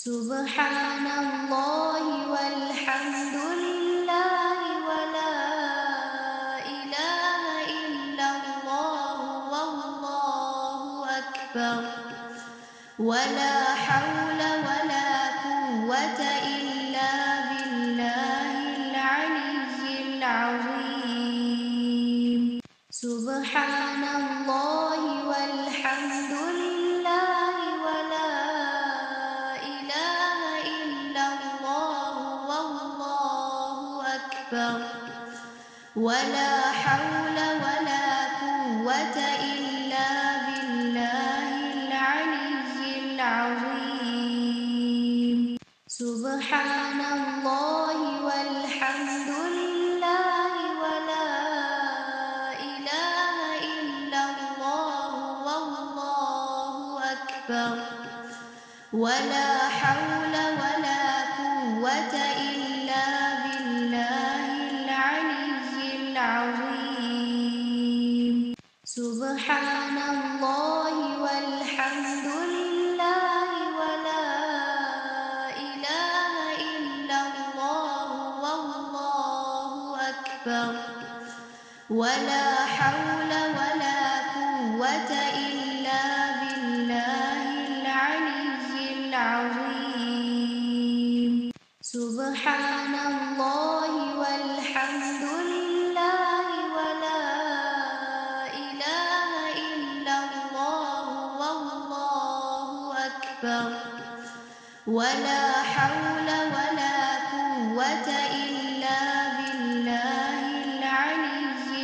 سبحان الله والحمد لله ولا إله إلا الله والله أكبر ولا حول ولا قوة إلا بالله العلي العظيم سبحان الله والحمد لله ولا إله إلا الله والله أكبر ولا حول ولا قوة إلا بالله العلي العظيم سبحان الله والحمد لله ولا إله إلا الله والله أكبر ولا حول ولا قوة إلا بالله العلي العظيم سبحان الله والحمد لله ولا إله إلا الله والله أكبر ولا حول ولا قوة إلا بالله العلي العظيم سبحان الله والحمد لله ولا إله إلا الله والله أكبر ولا حول ولا قوة إلا بالله العلي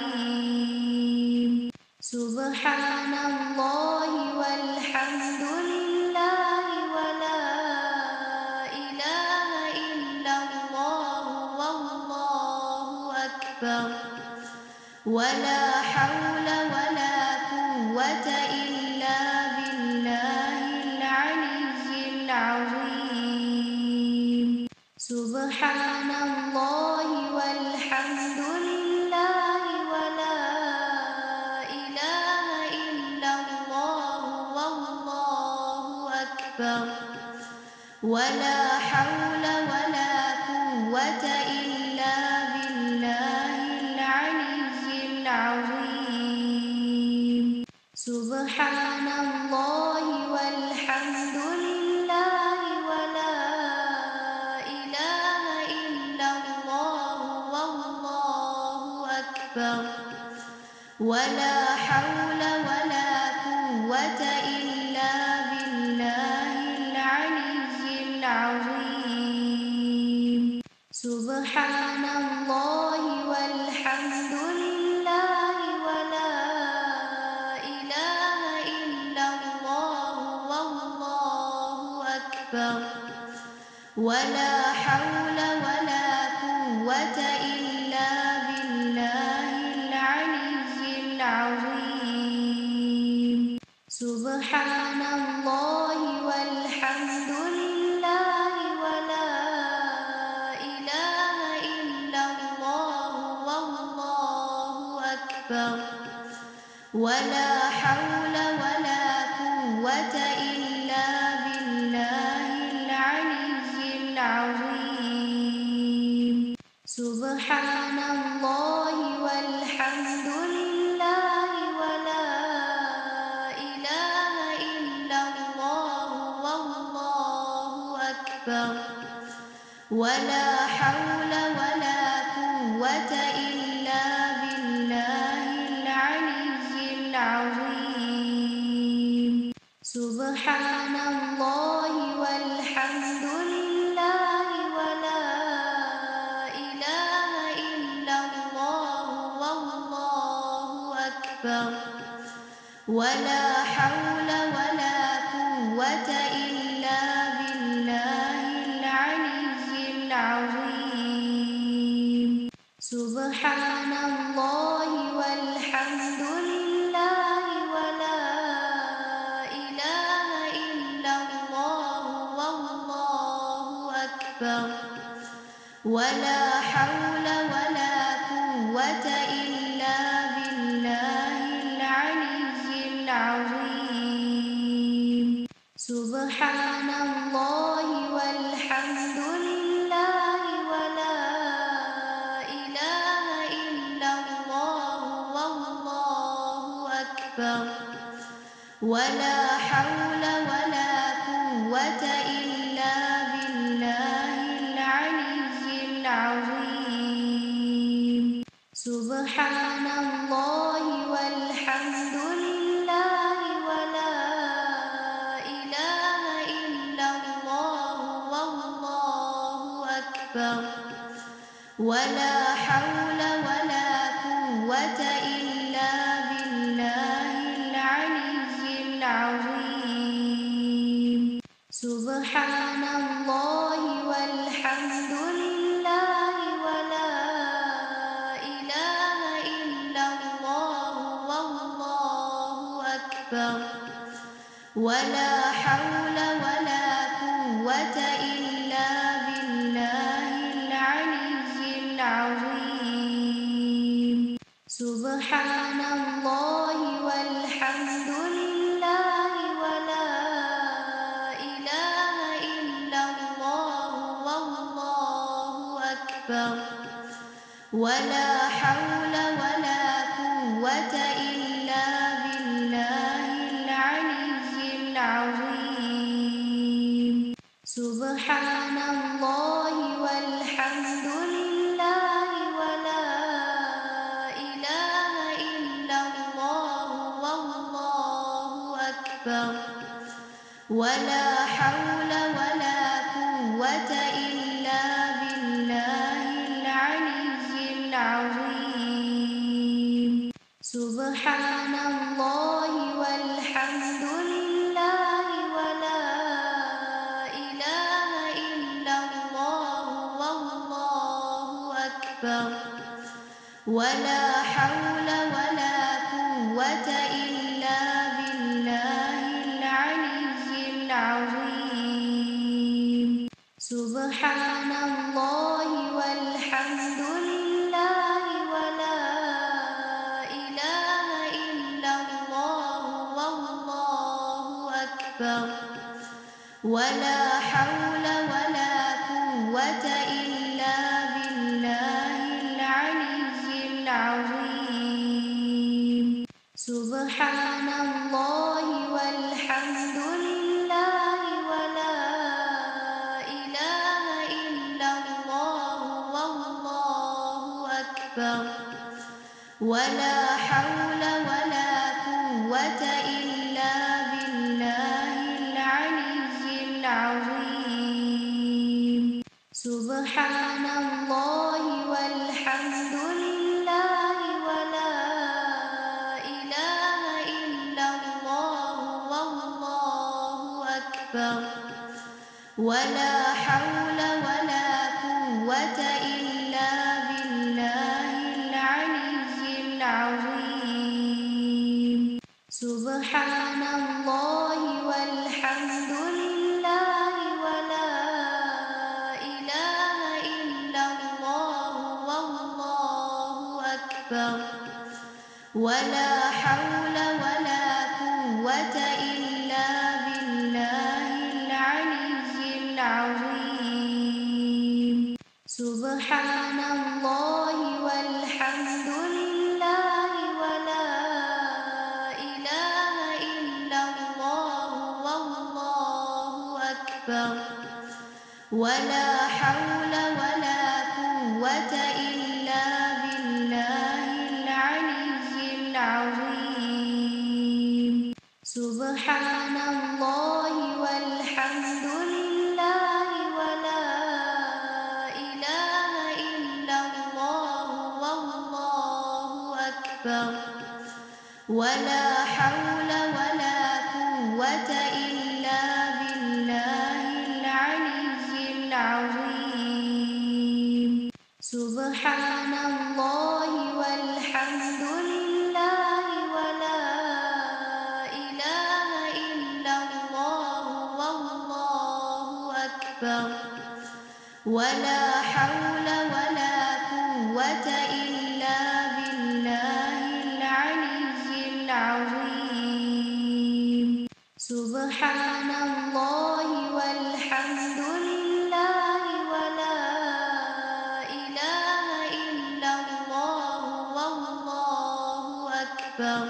العظيم سبحان الله والحمد لله ولا إله إلا الله والله أكبر ولا حول ولا قوة إلا بالله العلي العظيم سبحان الله والحمد لله ولا إله إلا الله والله أكبر ولا حول ولا قوة إلا بالله العلي العظيم سبحان الله والحمد لله ولا إله إلا الله والله أكبر ولا حول ولا قوة إلا بالله العلي العظيم سبحان الله والحمد لله ولا إله إلا الله والله أكبر ولا حول ولا قوة إلا بالله العلي العظيم سبحان الله والحمد لله ولا إله إلا الله والله أكبر ولا حول ولا قوة إلا بالله العلي العظيم سبحان الله والحمد لله ولا إله إلا الله والله أكبر ولا حول ولا قوة إلا بالله العلي العظيم سبحان الله والحمد لله ولا إله إلا الله والله أكبر ولا حول ولا قوة إلا بالله العلي العظيم سبحان الله والحمد لله ولا إله إلا الله والله أكبر ولا حول ولا قوة إلا بالله العلي العظيم سبحان سبحان الله والحمد لله ولا إله إلا الله والله أكبر ولا حول ولا قوة إلا بالله العلي العظيم سبحان الله والحمد لله ولا إله إلا الله والله أكبر ولا حول ولا قوة إلا بالله العلي العظيم سبحان الله والحمد لله ولا إله إلا الله والله أكبر ولا حول ولا قوة إلا بالله العلي العظيم سبحان الله والحمد لله ولا إله إلا الله والله أكبر ولا حول ولا قوة إلا بالله العلي العظيم سبحان الله والحمد لله ولا إله إلا الله والله أكبر ولا حول ولا قوة إلا بالله العلي العظيم سبحان الله والحمد لله ولا إله إلا الله والله أكبر ولا حول ولا قوة إلا بالله العلي العظيم سبحان الله والحمد لله ولا إله إلا الله والله أكبر ولا حول ولا قوة إلا بالله العلي العظيم سبحان الله والحمد لله ولا إله إلا الله والله أكبر ولا حول ولا قوة إلا بالله العلي العظيم سبحان الله والحمد لله ولا إله إلا الله والله أكبر ولا حول ولا قوة إلا بالله العلي العظيم سبحان الله والحمد لله ولا إله إلا الله والله أكبر ولا حول ولا قوة إلا بالله العلي العظيم سبحان الله والحمد لله ولا إله إلا الله والله أكبر ولا حول ولا قوة إلا بالله العلي العظيم سبحان الله والحمد لله ولا إله إلا الله والله أكبر ولا حول ولا قوة إلا بالله العلي العظيم سبحان الله والحمد لله ولا إله إلا الله والله أكبر ولا حول ولا قوة إلا بالله العلي العظيم سبحان الله أكبر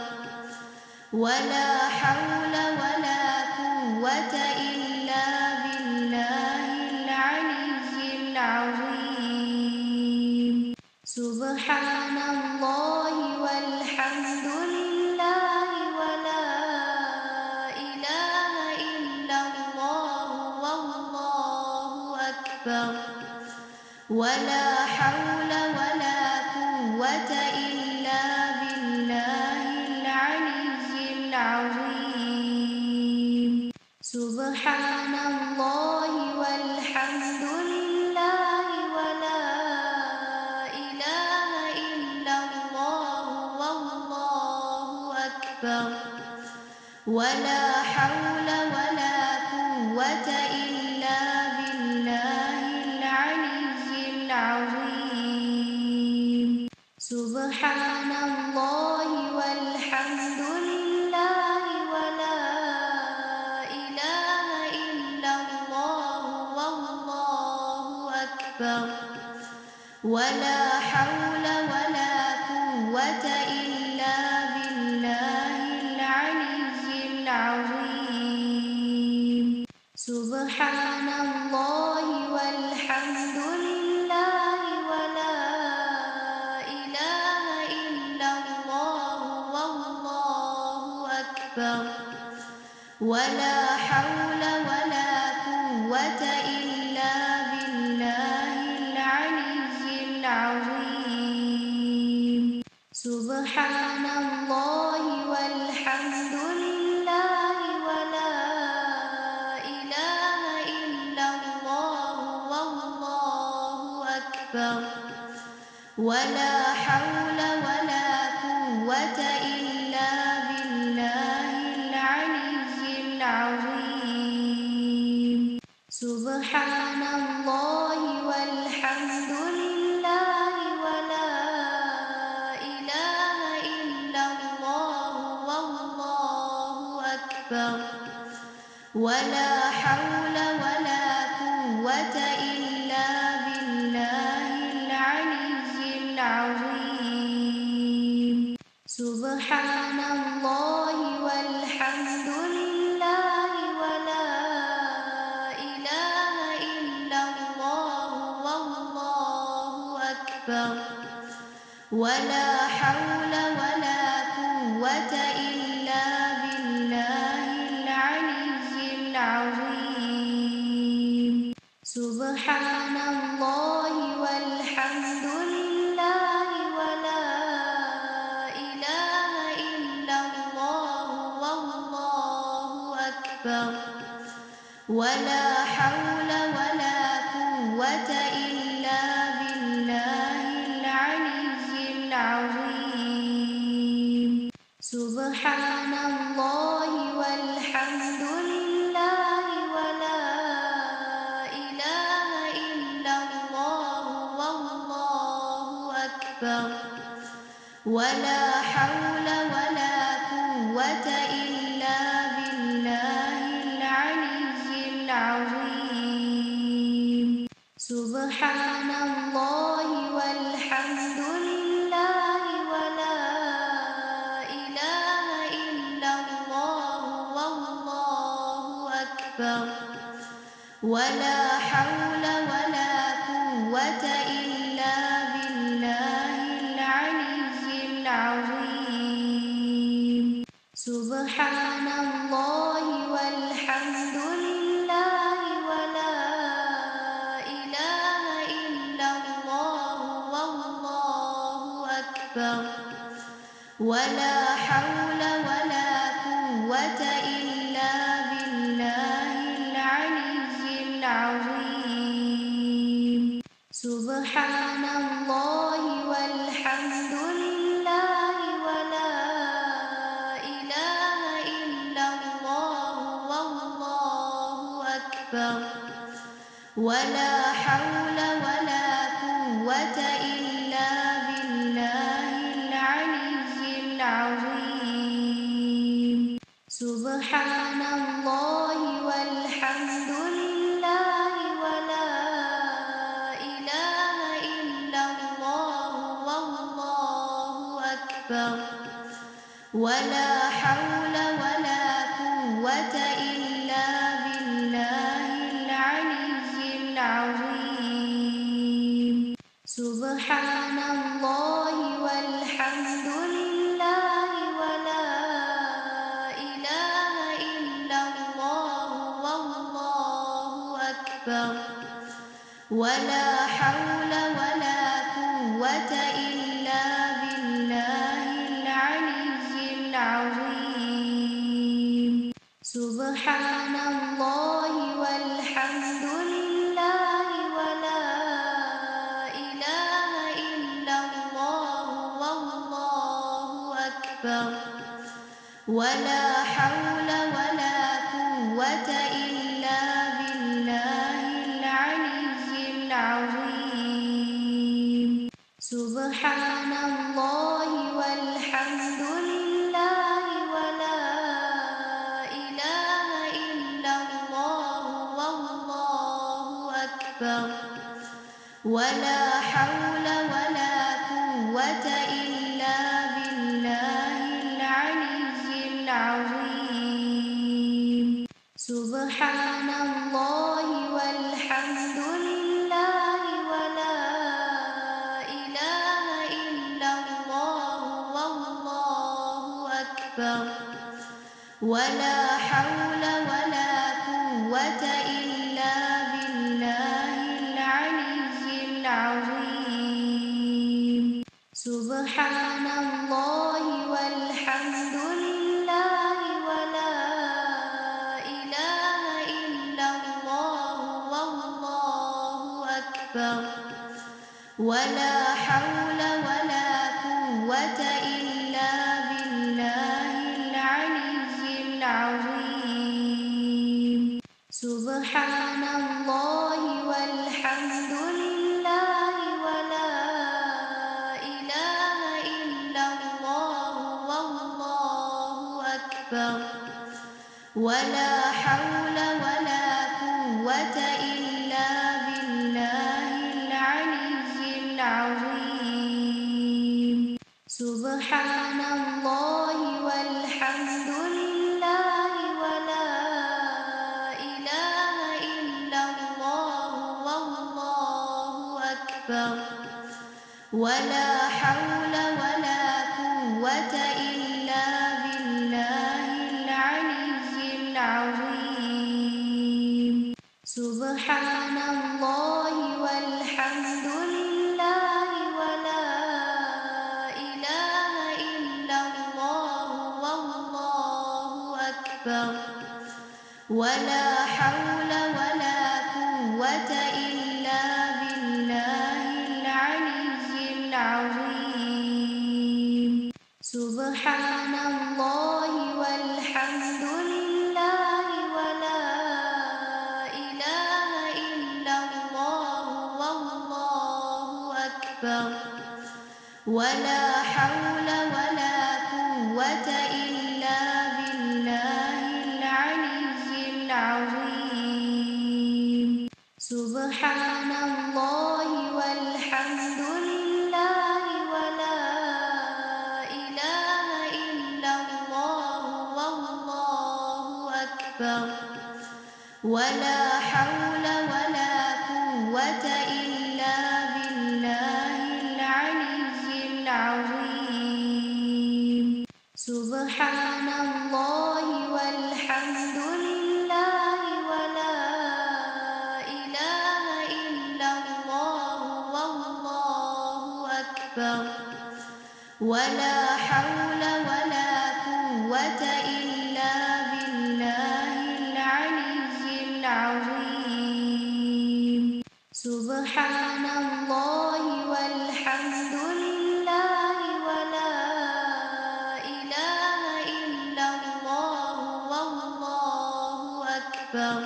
ولا حول ولا قوة إلا بالله العلي العظيم سبحان الله والحمد لله ولا إله إلا الله والله أكبر ولا حول ولا قوة إلا بالله العلي العظيم سبحان الله والحمد لله ولا إله إلا الله والله أكبر ولا حول ولا قوة إلا بالله العلي العظيم سبحان الله والحمد لله ولا إله إلا الله والله أكبر ولا حول ولا قوة إلا بالله العلي العظيم سبحان الله والحمد لله ولا إله إلا الله والله أكبر ولا حول ولا قوة إلا بالله العلي العظيم سبحان الله والحمد لله ولا إله إلا الله والله أكبر ولا حول ولا قوة إلا بالله العلي العظيم سبحان الله والحمد لله ولا إله إلا الله والله أكبر ولا حول ولا قوة إلا بالله العلي العظيم سبحان الله والحمد لله ولا إله إلا الله والله أكبر ولا حول ولا قوة إلا بالله العلي العظيم سبحان الله والحمد لله ولا إله إلا الله والله أكبر ولا حول ولا قوة إلا بالله العلي العظيم سبحان الله والحمد لله ولا إله إلا الله والله أكبر ولا حول ولا قوة إلا بالله العلي العظيم سبحان الله والحمد لله ولا إله إلا الله والله أكبر ولا حول ولا قوة إلا بالله العلي العظيم سبحان الله والحمد لله ولا إله إلا الله والله أكبر ولا حول ولا قوة إلا بالله العلي العظيم سبحان الله والحمد لله ولا إله إلا الله والله أكبر ولا حول ولا قوة إلا بالله العلي العظيم سبحان الله والحمد لله ولا إله إلا الله والله أكبر ولا حول ولا قوة إلا بالله العلي العظيم. سبحان الله والحمد لله ولا إله إلا الله والله أكبر. ولا حول ولا قوة إلا بالله العلي العظيم. سبحان الله والحمد لله ولا إله إلا الله والله أكبر. ولا حول ولا قوة إلا بالله العلي العظيم. سبحان الله والحمد لله ولا إله إلا الله والله أكبر. ولا حول ولا قوة إلا بالله العلي العظيم. سبحان الله والحمد لله ولا إله إلا الله والله أكبر. ولا حول ولا قوة إلا بالله العلي العظيم. سبحان الله والحمد لله ولا إله إلا الله والله أكبر. ولا حول ولا قوة إلا بالله العلي العظيم. سبحان الله والحمد لله ولا إله إلا الله والله أكبر. ولا حول ولا قوة إلا بالله العلي العظيم. سبحان الله والحمد لله ولا إله إلا الله والله أكبر. ولا حول ولا قوة إلا بالله العلي العظيم. سبحان الله والحمد لله ولا إله إلا الله والله أكبر. ولا حول ولا قوة إلا بالله العلي العظيم. سبحان الله والحمد لله ولا إله إلا الله والله أكبر. ولا حول ولا قوة إلا بالله العلي العظيم. سبحان الله والحمد لله ولا إله إلا الله والله أكبر. ولا حول ولا قوة إلا بالله العلي العظيم. سبحان الله والحمد لله ولا إله إلا الله والله أكبر. ولا حول ولا قوة إلا بالله العلي العظيم. سبحان الله والحمد لله ولا إله إلا الله والله أكبر.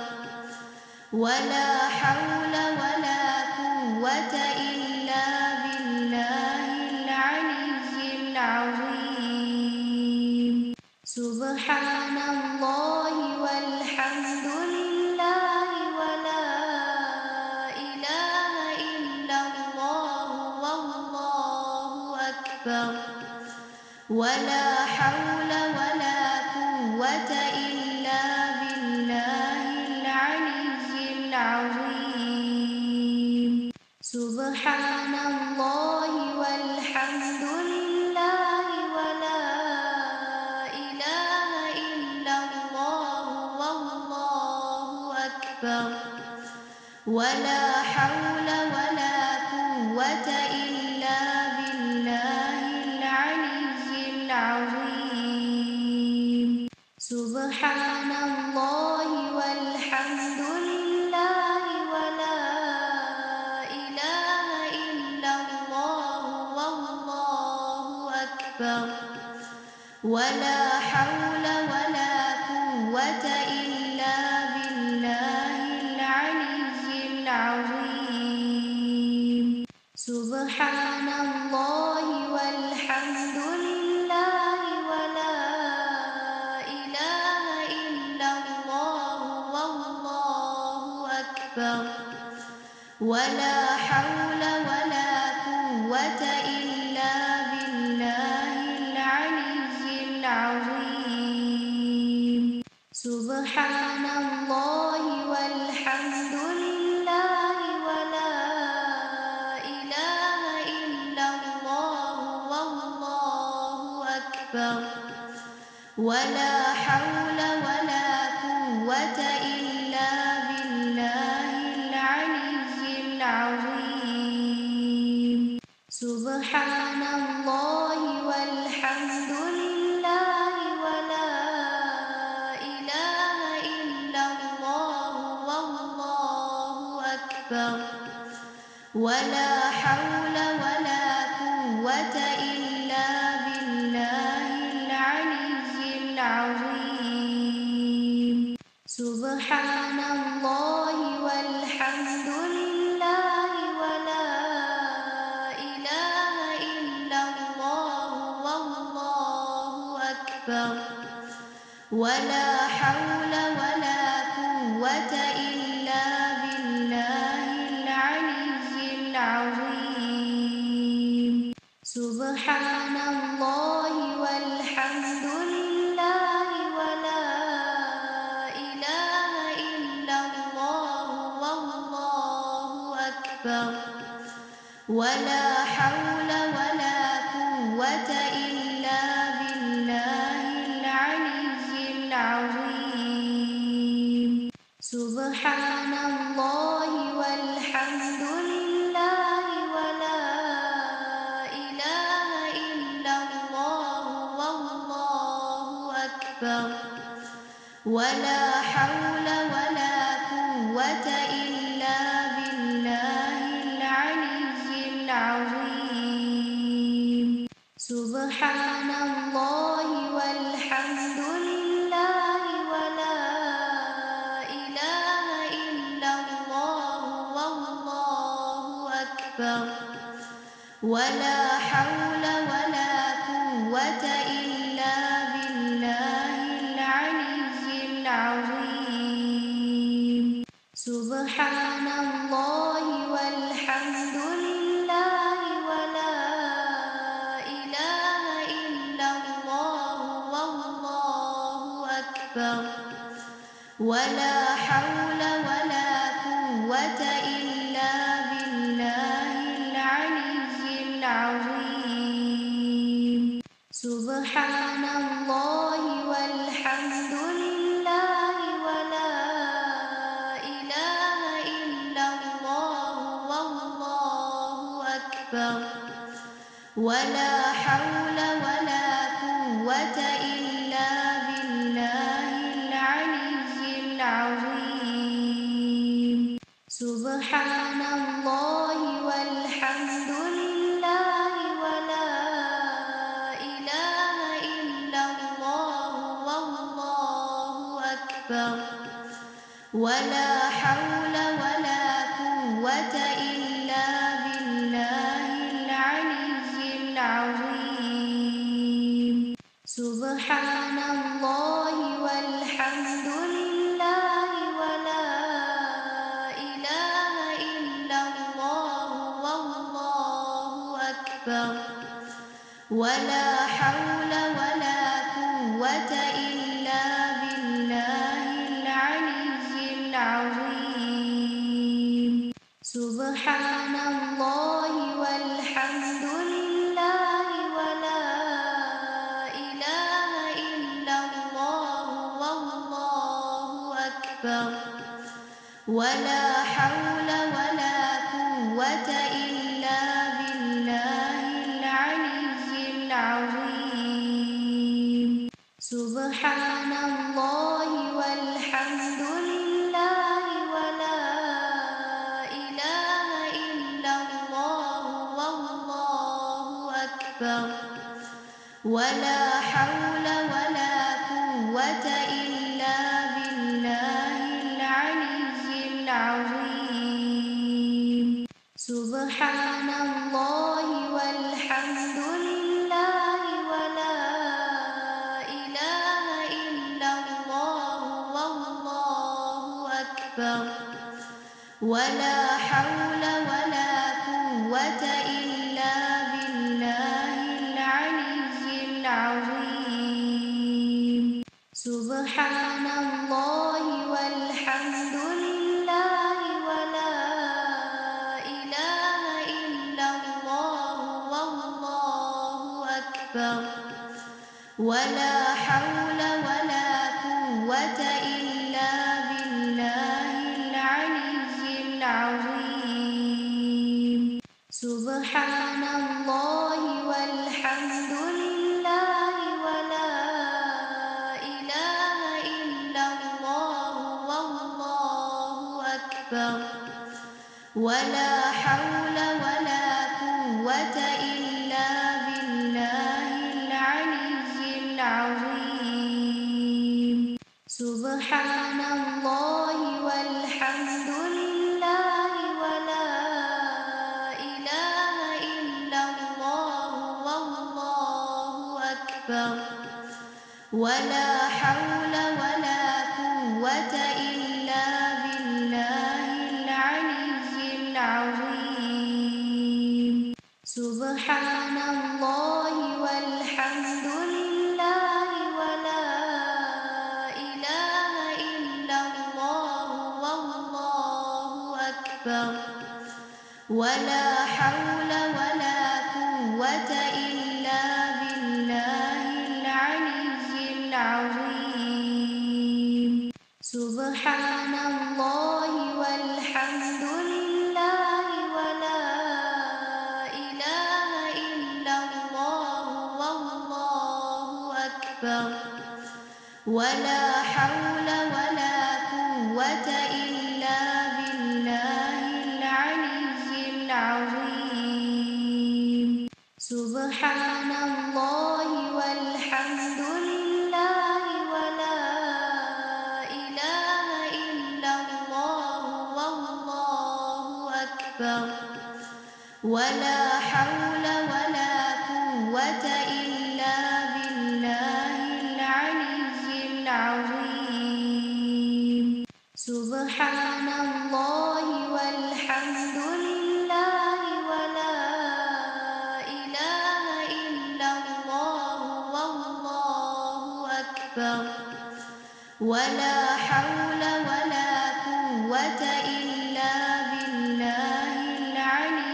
ولا حول ولا قوة إلا بالله العلي العظيم. سبحان الله والحمد لله ولا إله إلا الله والله أكبر. ولا حول العظيم سبحان الله والحمد لله ولا إله إلا الله والله أكبر ولا حول ولا قوة إلا بالله العلي العظيم سبحان الله والحمد لله ولا إله إلا الله والله أكبر ولا حول ولا قوة إلا بالله العلي العظيم سبحان الله والحمد لله ولا إله إلا الله والله أكبر ولا حول ولا قوة إلا بالله العلي العظيم سبحان الله والحمد لله ولا إله إلا الله والله أكبر ولا حول ولا قوة إلا بالله العلي العظيم سبحان الله والحمد لله ولا إله إلا الله والله أكبر ولا حول ولا قوة إلا بالله العلي العظيم سبحان الله والحمد لله ولا إله إلا الله والله أكبر ولا حول ولا قوة إلا بالله العلي العظيم سبحان الله والحمد لله ولا إله إلا الله والله أكبر ولا حول ولا قوة إلا بالله العلي العظيم سبحان الله والحمد لله ولا إله إلا الله والله أكبر ولا حول ولا قوة إلا بالله العلي العظيم سبحان الله والحمد لله ولا إله إلا الله والله أكبر ولا حول ولا قوة إلا بالله العلي العظيم سبحان الله والحمد لله ولا إله إلا الله والله أكبر ولا حول ولا قوة إلا بالله العلي العظيم سبحان الله والحمد لله ولا إله إلا الله والله أكبر ولا حول ولا قوة إلا بالله العلي العظيم سبحان الله والحمد لله ولا إله إلا الله والله أكبر ولا حول ولا قوة إلا بالله العلي العظيم سبحان الله والحمد لله ولا إله إلا الله والله أكبر ولا حول ولا قوة إلا بالله العلي العظيم سبحان الله والحمد لله ولا إله إلا الله والله أكبر ولا حول ولا قوة إلا بالله العلي العظيم سبحان الله والحمد لله ولا إله إلا الله والله أكبر ولا حول ولا قوة إلا بالله العلي العظيم سبحان الله والحمد لله ولا إله إلا الله والله أكبر ولا حول ولا قوة إلا بالله العلي العظيم سبحان الله والحمد لله ولا إله إلا الله والله أكبر ولا حول ولا قوة إلا بالله العلي العظيم سبحان الله والحمد لله ولا إله إلا الله والله أكبر ولا حول ولا قوة إلا بالله العلي العظيم سبحان الله والحمد لله ولا إله إلا الله والله أكبر ولا حول ولا قوة إلا بالله العلي العظيم سبحان الله والحمد لله ولا إله إلا الله والله أكبر ولا حول ولا قوة إلا بالله العلي العظيم سبحان الله والحمد لله ولا إله إلا الله والله أكبر ولا حول ولا قوة إلا بالله العلي العظيم سبحان الله والحمد لله ولا إله إلا الله والله أكبر ولا حول ولا قوة إلا بالله العلي العظيم سبحان الله والحمد لله ولا إله إلا الله والله أكبر ولا حول ولا قوة إلا بالله العلي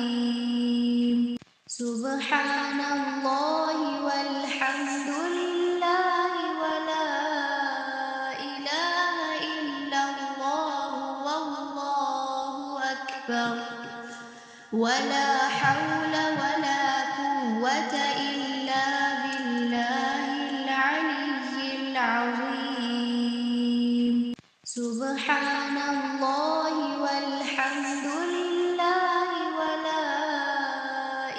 العظيم سبحان الله والحمد لله ولا إله إلا الله والله أكبر ولا حول ولا قوة إلا بالله العلي العظيم سبحان الله والحمد لله ولا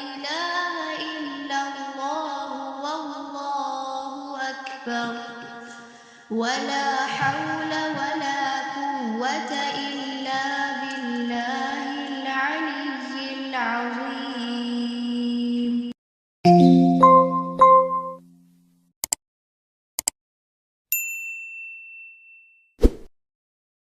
إله إلا الله والله أكبر ولا